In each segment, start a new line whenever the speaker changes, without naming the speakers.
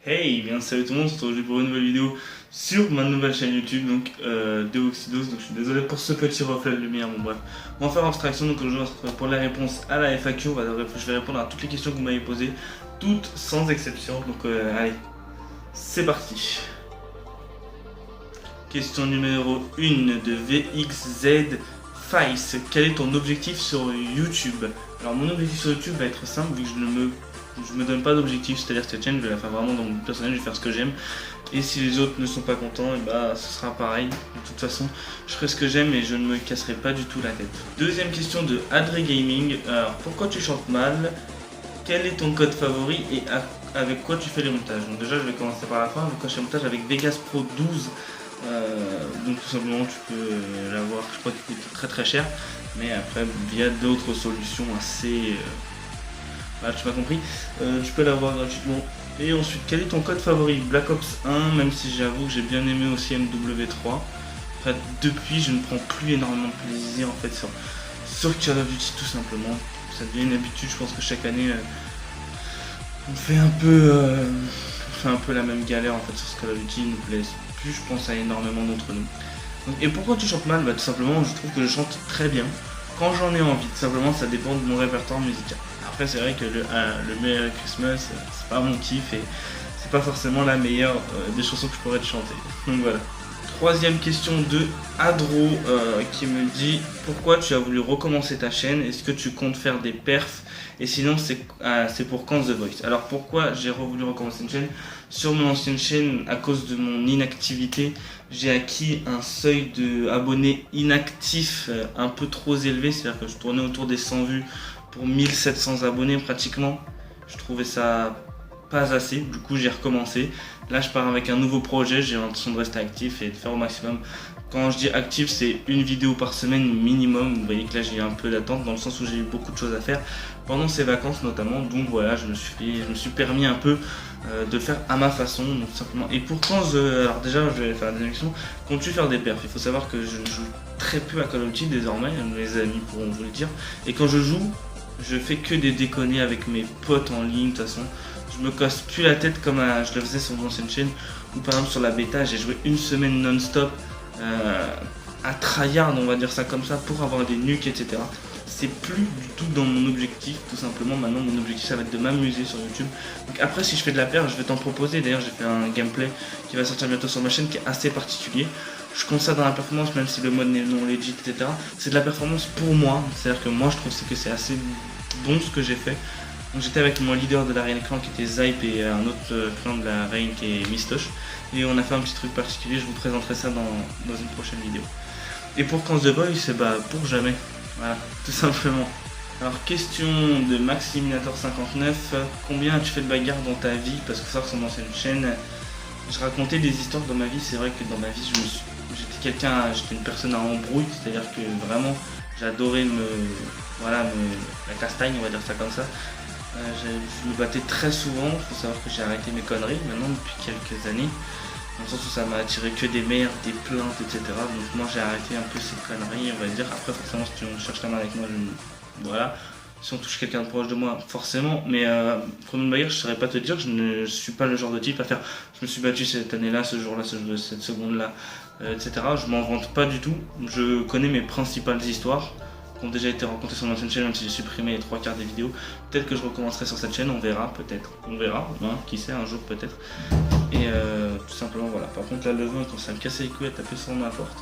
Hey, bien salut tout le monde, on se retrouve aujourd'hui pour une nouvelle vidéo sur ma nouvelle chaîne YouTube, donc Deoxydos. Donc je suis désolé pour ce petit reflet de lumière, bon bref. On va faire abstraction, donc aujourd'hui on se retrouve pour la réponse à la FAQ. Je vais répondre à toutes les questions que vous m'avez posées, toutes sans exception. Donc allez, c'est parti. Question numéro 1 de VXZ Fice. Quel est ton objectif sur YouTube? Alors mon objectif sur YouTube va être simple, vu que je me donne pas d'objectif, c'est-à-dire que cette chaîne, je vais la faire vraiment dans mon personnel, je vais faire ce que j'aime. Et si les autres ne sont pas contents, et bah ce sera pareil. De toute façon, je ferai ce que j'aime et je ne me casserai pas du tout la tête. Deuxième question de Adré Gaming. Alors, pourquoi tu chantes mal? Quel est ton code favori et avec quoi tu fais les montages? Donc déjà, je vais commencer par la fin. Donc quand je fais le montage avec Vegas Pro 12, donc tout simplement tu peux l'avoir, je crois qu'il coûte très très cher. Mais après, via d'autres solutions assez... tu m'as compris, tu peux l'avoir gratuitement. Et ensuite, quel est ton code favori? Black Ops 1, même si j'avoue que j'ai bien aimé aussi MW3. Après, depuis, je ne prends plus énormément de plaisir en fait sur Call of Duty, tout simplement. Ça devient une habitude, je pense que chaque année, on fait un peu la même galère en fait sur ce Call of Duty. Il nous plaît plus, je pense, à énormément d'entre nous. Donc, et pourquoi tu chantes mal? Tout simplement, je trouve que je chante très bien quand j'en ai envie. Tout simplement, ça dépend de mon répertoire musical. Après, c'est vrai que le Merry Christmas, c'est pas mon kiff et c'est pas forcément la meilleure des chansons que je pourrais te chanter. Donc voilà. Troisième question de Adro qui me dit pourquoi tu as voulu recommencer ta chaîne? Est-ce que tu comptes faire des perfs? Et sinon, c'est pour quand The Voice? Alors pourquoi j'ai voulu recommencer une chaîne? Sur mon ancienne chaîne, à cause de mon inactivité, j'ai acquis un seuil d'abonnés inactifs un peu trop élevé. C'est-à-dire que je tournais autour des 100 vues pour 1700 abonnés pratiquement. Je trouvais ça pas assez, du coup j'ai recommencé. Là je pars avec un nouveau projet, j'ai l'intention de rester actif et de faire au maximum. Quand je dis actif, c'est une vidéo par semaine minimum. Vous voyez que là j'ai un peu d'attente dans le sens où j'ai eu beaucoup de choses à faire pendant ces vacances notamment. Donc voilà, je me suis permis un peu de le faire à ma façon, donc simplement. Et pourtant, alors déjà je vais faire des questions. Comptes-tu faire des perfs? Il faut savoir que je joue très peu à Call of Duty désormais, mes amis pourront vous le dire. Et quand je joue, je fais que des déconner avec mes potes en ligne. De toute façon, je me casse plus la tête comme je le faisais sur mon ancienne chaîne, ou par exemple sur la bêta, j'ai joué une semaine non-stop à tryhard, on va dire ça comme ça, pour avoir des nuques, etc. C'est plus du tout dans mon objectif, tout simplement. Maintenant, mon objectif, ça va être de m'amuser sur YouTube. Donc après, si je fais de la perf, je vais t'en proposer. D'ailleurs, j'ai fait un gameplay qui va sortir bientôt sur ma chaîne qui est assez particulier. Je compte ça dans la performance, même si le mode n'est non legit, etc. C'est de la performance pour moi. C'est-à-dire que moi, je trouve que c'est assez bon ce que j'ai fait. Donc j'étais avec mon leader de la Reign clan qui était Zype et un autre clan de la Reign qui est Mistoche. Et on a fait un petit truc particulier, je vous présenterai ça dans une prochaine vidéo. Et pour quand The Voice, c'est pour jamais. Voilà, tout simplement. Alors question de Maximinator59, combien as-tu fait de bagarres dans ta vie? Parce que ça ressemble à une chaîne. Je racontais des histoires dans ma vie, c'est vrai que dans ma vie j'étais une personne à embrouille, c'est-à-dire que vraiment j'adorais la castagne, on va dire ça comme ça. Je me battais très souvent, il faut savoir que j'ai arrêté mes conneries maintenant depuis quelques années. Dans le sens où ça m'a attiré que des merdes, des plaintes, etc. Donc moi j'ai arrêté un peu ces conneries, on va dire. Après forcément si tu cherches la main avec moi, voilà. Si on touche quelqu'un de proche de moi, forcément. Mais pour une bagarre, je ne saurais pas te dire, je ne suis pas le genre de type à faire je me suis battu cette année-là, ce jour-là, cette seconde-là, etc. Je m'en vante pas du tout. Je connais mes principales histoires qui ont déjà été racontées sur mon ancienne chaîne, même si j'ai supprimé les 3/4 des vidéos. Peut-être que je recommencerai sur cette chaîne, on verra, peut-être. On verra, hein, qui sait, un jour peut-être. Et tout simplement voilà. Par contre là le vent quand ça me cassait les couilles à taper sur ma porte.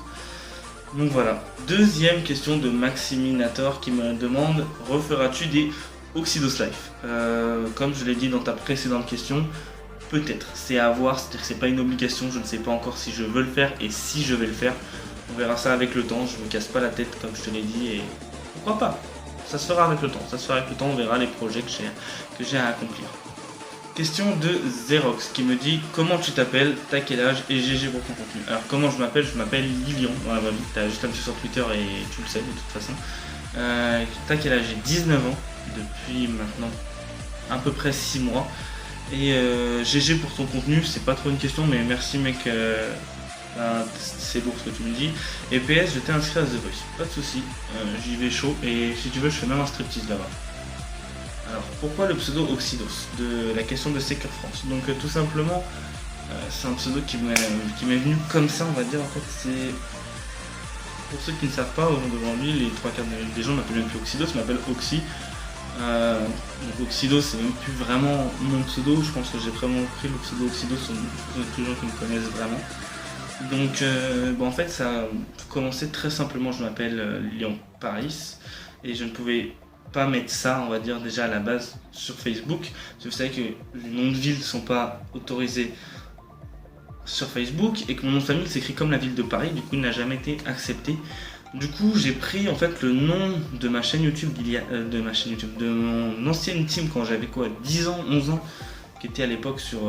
Donc voilà. Deuxième question de Maximinator qui me demande referas-tu des Oxydos Life? Comme je l'ai dit dans ta précédente question, peut-être. C'est à voir, c'est-à-dire que c'est pas une obligation, je ne sais pas encore si je veux le faire et si je vais le faire. On verra ça avec le temps, je me casse pas la tête comme je te l'ai dit et pourquoi pas? Ça se fera avec le temps, on verra les projets que j'ai à accomplir. Question de Xerox qui me dit comment tu t'appelles, t'as quel âge et GG pour ton contenu. Alors comment je m'appelle Lilian dans la vraie vie, t'as juste un petit sur Twitter et tu le sais de toute façon. T'as quel âge? J'ai 19 ans depuis maintenant à peu près 6 mois. Et GG pour ton contenu, c'est pas trop une question mais merci mec, c'est lourd ce que tu me dis. Et PS, je t'ai inscrit à The Voice, pas de soucis, j'y vais chaud et si tu veux je fais même un striptease là-bas. Alors Alors, pourquoi le pseudo Oxydos? De la question de Secure France. Donc tout simplement, c'est un pseudo qui m'est venu comme ça, on va dire. En fait, c'est... Pour ceux qui ne savent pas, aujourd'hui, les 3/4 des gens m'appellent même plus Oxydos, m'appellent Oxy. Donc Oxydos, c'est même plus vraiment mon pseudo. Je pense que j'ai vraiment pris le pseudo Oxydos sur tous les gens qui me connaissent vraiment. Donc en fait, ça a commencé très simplement. Je m'appelle Lyon Paris et je ne pouvais pas mettre ça, on va dire, déjà à la base sur Facebook. Parce que vous savez que les noms de villes ne sont pas autorisés sur Facebook et que mon nom de famille s'écrit comme la ville de Paris, du coup il n'a jamais été accepté. Du coup j'ai pris en fait le nom de ma chaîne YouTube, de mon ancienne team quand j'avais quoi, 10 ans, 11 ans, qui était à l'époque sur,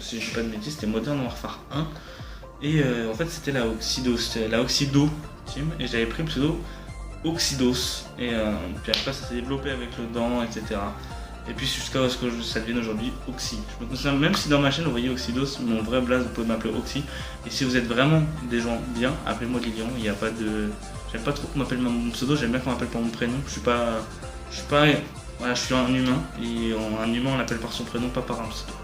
si je ne dis pas de bêtises, c'était Modern Warfare 1. Et en fait c'était la Oxydo team et j'avais pris le pseudo Oxydos. Et puis après ça s'est développé avec le dent, etc. Et puis jusqu'à ce que ça devienne aujourd'hui Oxy. Je me considère, même si dans ma chaîne vous voyez Oxydos, mon vrai blaze vous pouvez m'appeler Oxy. Et si vous êtes vraiment des gens bien, appelez-moi Lilian, il n'y a pas de... J'aime pas trop qu'on m'appelle mon pseudo, j'aime bien qu'on m'appelle par mon prénom. Je suis voilà, je suis un humain, et un humain on l'appelle par son prénom, pas par un pseudo.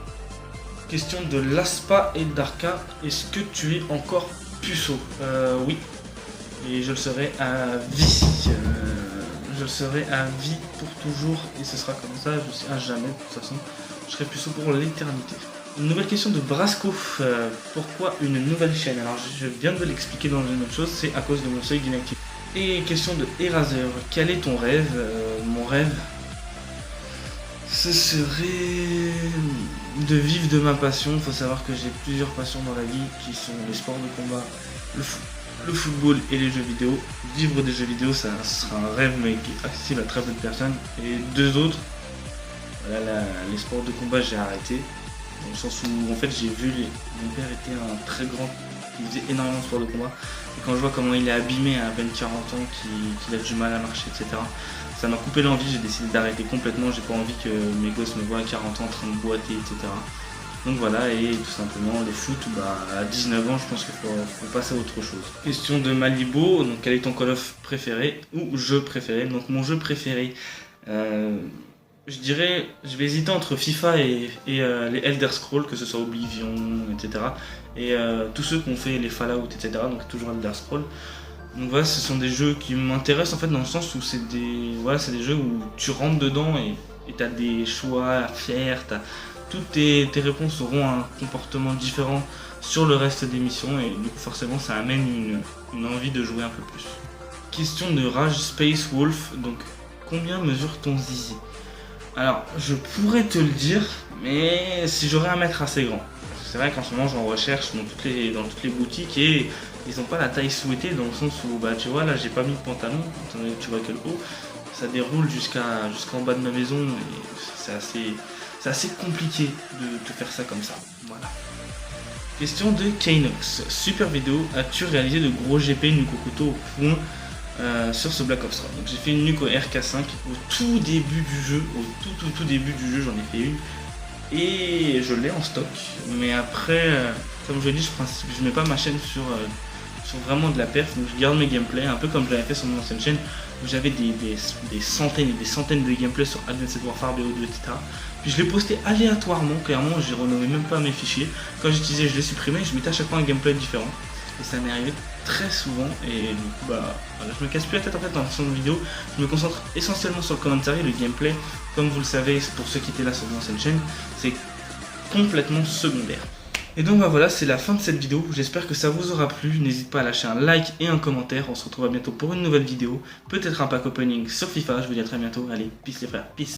Question de Laspa et Darka, est-ce que tu es encore puceau? Oui, et je le serai à vie. Je le serai à vie pour toujours et ce sera comme ça, je sais à jamais, de toute façon, je serai puceau pour l'éternité. Une nouvelle question de Brasco, pourquoi une nouvelle chaîne? Alors je viens de l'expliquer dans une autre chose, c'est à cause de mon seuil d'inactivité. Et question de Eraser, quel est ton rêve? Mon rêve, ce serait de vivre de ma passion. Il faut savoir que j'ai plusieurs passions dans la vie qui sont les sports de combat, le football et les jeux vidéo. Vivre des jeux vidéo, ça sera un rêve mais qui est accessible à très peu de personnes. Et deux autres, voilà, les sports de combat j'ai arrêté. Dans le sens où en fait j'ai vu, mon père était un très grand, il faisait énormément de sports de combat. Et quand je vois comment il est abîmé à peine 40 ans, qu'il a du mal à marcher, etc. Ça m'a coupé l'envie, j'ai décidé d'arrêter complètement. J'ai pas envie que mes gosses me voient à 40 ans en train de boiter, etc. Donc voilà, et tout simplement le foot, à 19 ans je pense qu'il faut passer à autre chose. Question de Malibo, donc quel est ton Call of préféré ou jeu préféré? Donc mon jeu préféré, je dirais, je vais hésiter entre FIFA et les Elder Scrolls, que ce soit Oblivion, etc. Et tous ceux qui ont fait les Fallout, etc. Donc toujours Elder Scrolls. Donc voilà, ce sont des jeux qui m'intéressent en fait dans le sens où c'est des jeux où tu rentres dedans et tu as des choix à faire, toutes tes réponses auront un comportement différent sur le reste des missions et du coup forcément ça amène une envie de jouer un peu plus. Question de Rage Space Wolf, donc combien mesure ton zizi? Alors je pourrais te le dire, mais si j'aurais un mètre assez grand. C'est vrai qu'en ce moment j'en recherche dans toutes les boutiques et ils n'ont pas la taille souhaitée dans le sens où tu vois là j'ai pas mis de pantalon, tu vois que le haut, ça déroule jusqu'en bas de ma maison et c'est assez compliqué de faire ça comme ça. Voilà. Question de Kanox. Super vidéo, as-tu réalisé de gros GP nuque au couteau au point sur ce Black Ops 3? Donc j'ai fait une nuque au RK5 au tout début du jeu, tout début du jeu j'en ai fait une. Et je l'ai en stock. Mais après, comme je l'ai dit, je mets pas ma chaîne sur vraiment de la perf, donc je garde mes gameplays, un peu comme je l'avais fait sur mon ancienne chaîne, où j'avais des centaines et des centaines de gameplays sur Advanced Warfare, BO2, etc. Puis je les postais aléatoirement, clairement, je renommais même pas mes fichiers. Quand j'utilisais, je les supprimais, je mettais à chaque fois un gameplay différent. Et ça m'est arrivé très souvent, et du coup, voilà, je me casse plus la tête en fait dans la de vidéo, je me concentre essentiellement sur le commentary, le gameplay, comme vous le savez, pour ceux qui étaient là sur mon ancienne chaîne, c'est complètement secondaire. Et donc voilà, c'est la fin de cette vidéo, j'espère que ça vous aura plu, n'hésite pas à lâcher un like et un commentaire, on se retrouve bientôt pour une nouvelle vidéo, peut-être un pack opening sur FIFA, je vous dis à très bientôt, allez, peace les frères, peace.